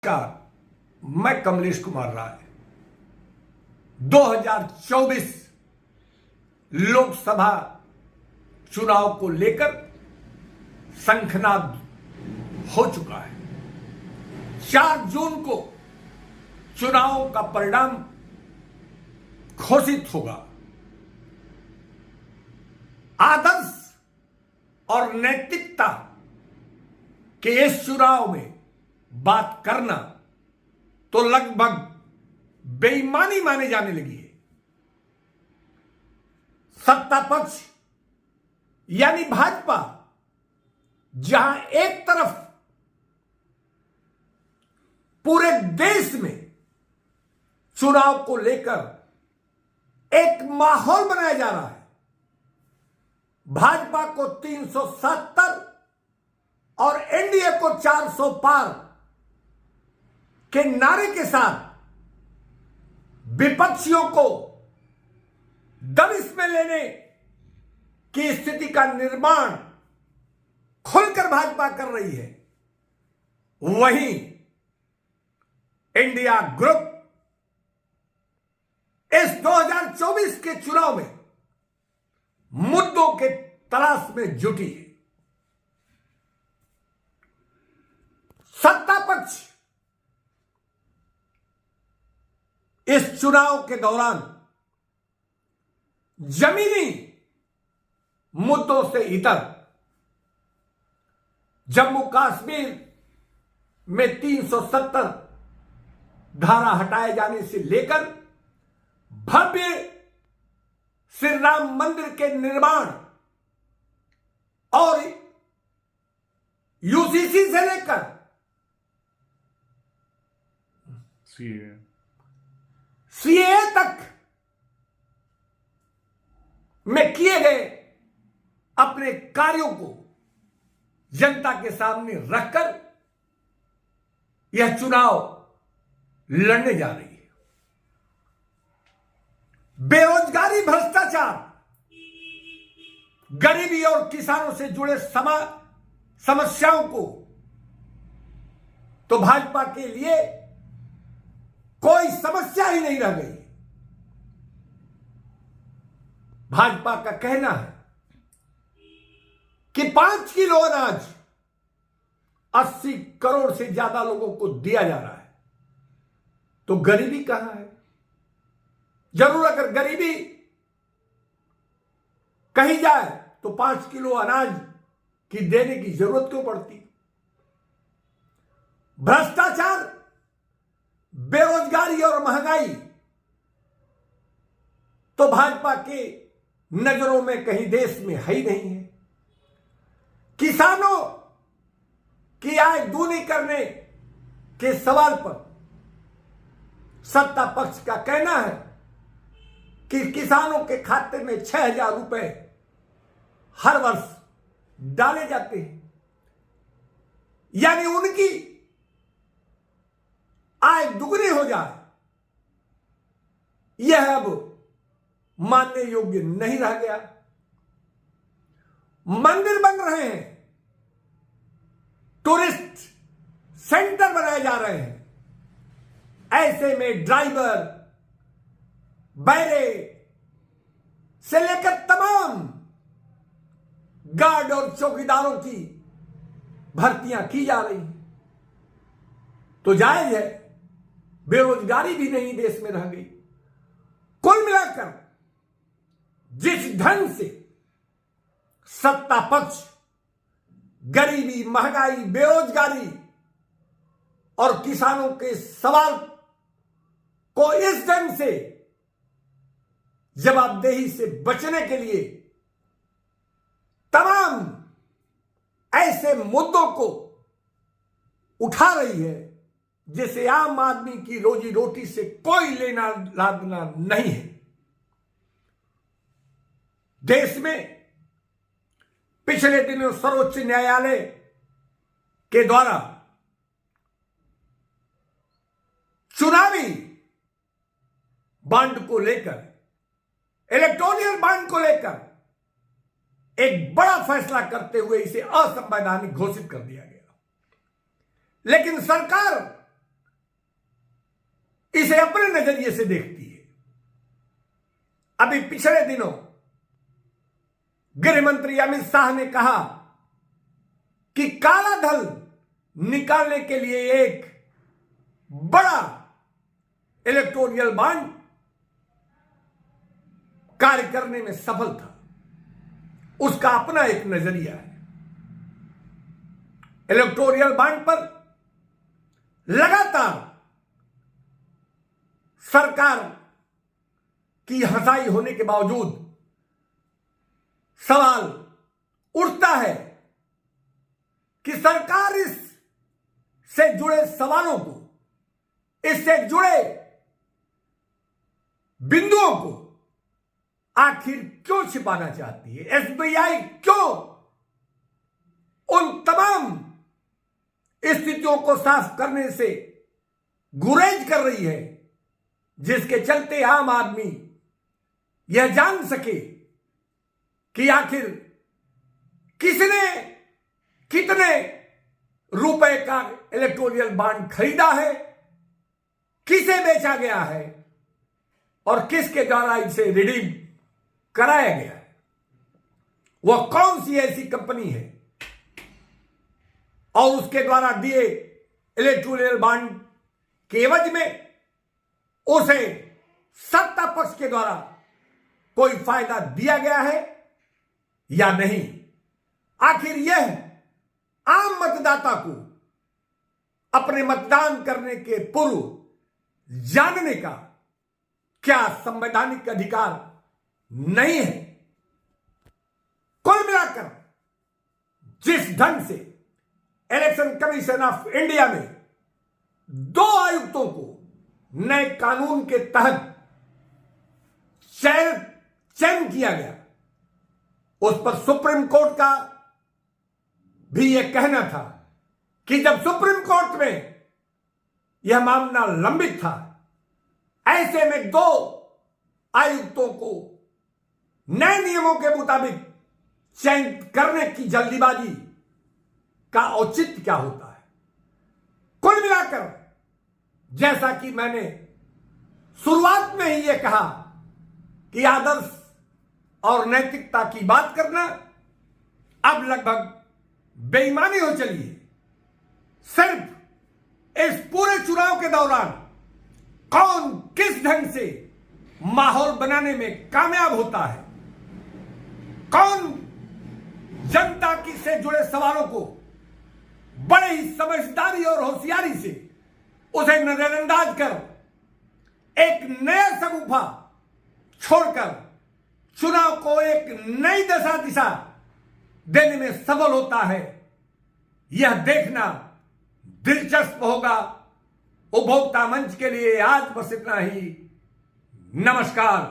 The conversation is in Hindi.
नमस्कार, मैं कमलेश कुमार राय। 2024 लोकसभा चुनाव को लेकर शंखनाद हो चुका है। 4 जून को चुनाव का परिणाम घोषित होगा। आदर्श और नैतिकता के इस चुनाव में बात करना तो लगभग बेईमानी माने जाने लगी है। सत्ता पक्ष यानी भाजपा जहां एक तरफ पूरे देश में चुनाव को लेकर एक माहौल बनाया जा रहा है, भाजपा को 370 और एनडीए को 400 पार के नारे के साथ विपक्षियों को दबिश में लेने की स्थिति का निर्माण खुलकर भाजपा कर रही है। वहीं इंडिया ग्रुप इस 2024 के चुनाव में मुद्दों के तलाश में जुटी है। सत्ता पक्ष इस चुनाव के दौरान जमीनी मुद्दों से इतर जम्मू कश्मीर में 370 धारा हटाए जाने से लेकर भव्य श्री राम मंदिर के निर्माण और यूसीसी से लेकर सीए तक में किए गए अपने कार्यों को जनता के सामने रखकर यह चुनाव लड़ने जा रही है। बेरोजगारी, भ्रष्टाचार, गरीबी और किसानों से जुड़े समस्याओं को तो भाजपा के लिए कोई समस्या ही नहीं रह गई। भाजपा का कहना है कि 5 किलो अनाज 80 करोड़ से ज्यादा लोगों को दिया जा रहा है, तो गरीबी कहां है? जरूर अगर गरीबी कही जाए तो 5 किलो अनाज की देने की जरूरत क्यों पड़ती? भ्रष्टाचार, बेरोजगारी और महंगाई तो भाजपा के नजरों में कहीं देश में है ही नहीं है। किसानों की आय दूनी करने के सवाल पर सत्ता पक्ष का कहना है कि किसानों के खाते में 6,000 रुपए हर वर्ष डाले जाते हैं, यानी उनकी आय दुगनी हो जाए, यह अब मानने योग्य नहीं रह गया। मंदिर बन रहे हैं, टूरिस्ट सेंटर बनाए जा रहे हैं, ऐसे में ड्राइवर, बैरे से लेकर तमाम गार्ड और चौकीदारों की भर्तियां की जा रही हैं, तो जायज है। बेरोजगारी भी नहीं देश में रह गई। कुल मिलाकर जिस ढंग से सत्ता पक्ष गरीबी, महंगाई, बेरोजगारी और किसानों के सवाल को इस ढंग से जवाबदेही से बचने के लिए तमाम ऐसे मुद्दों को उठा रही है जिसे आम आदमी की रोजी रोटी से कोई लेना लादना नहीं है। देश में पिछले दिनों सर्वोच्च न्यायालय के द्वारा चुनावी बॉन्ड को लेकर, इलेक्टोरल बॉन्ड को लेकर एक बड़ा फैसला करते हुए इसे असंवैधानिक घोषित कर दिया गया। लेकिन सरकार इसे अपने नजरिए से देखती है। अभी पिछले दिनों गृह मंत्री अमित शाह ने कहा कि काला धन निकालने के लिए एक बड़ा इलेक्टोरल बॉन्ड कार्य करने में सफल था। उसका अपना एक नजरिया है। इलेक्टोरल बॉन्ड पर लगातार सरकार की हंसाई होने के बावजूद सवाल उठता है कि सरकार इस से जुड़े सवालों को, इससे जुड़े बिंदुओं को आखिर क्यों छिपाना चाहती है। एसबीआई क्यों उन तमाम स्थितियों को साफ करने से गुरेज कर रही है जिसके चलते आम आदमी यह जान सके कि आखिर किसने कितने रुपए का इलेक्टोरल बॉन्ड खरीदा है, किसे बेचा गया है और किसके द्वारा इसे रिडीम कराया गया है। वह कौन सी ऐसी कंपनी है और उसके द्वारा दिए इलेक्टोरल बॉन्ड के एवज में उसे सत्ता पक्ष के द्वारा कोई फायदा दिया गया है या नहीं। आखिर यह आम मतदाता को अपने मतदान करने के पूर्व जानने का क्या संवैधानिक अधिकार नहीं है। कुल मिलाकर जिस ढंग से इलेक्शन कमीशन ऑफ इंडिया में 2 आयुक्तों को नए कानून के तहत चयन किया गया, उस पर सुप्रीम कोर्ट का भी यह कहना था कि जब सुप्रीम कोर्ट में यह मामला लंबित था, ऐसे में 2 आयुक्तों को नए नियमों के मुताबिक चयन करने की जल्दीबाजी का औचित्य क्या होता है। कुल मिलाकर जैसा कि मैंने शुरुआत में ही यह कहा कि आदर्श और नैतिकता की बात करना अब लगभग बेईमानी हो चली है। सिर्फ इस पूरे चुनाव के दौरान कौन किस ढंग से माहौल बनाने में कामयाब होता है, कौन जनता की से जुड़े सवालों को बड़े ही समझदारी और होशियारी से उसे नजरअंदाज कर एक नया शगुफा छोड़कर चुनाव को एक नई दिशा देने में सफल होता है, यह देखना दिलचस्प होगा। उपभोक्ता मंच के लिए आज बस इतना ही। नमस्कार।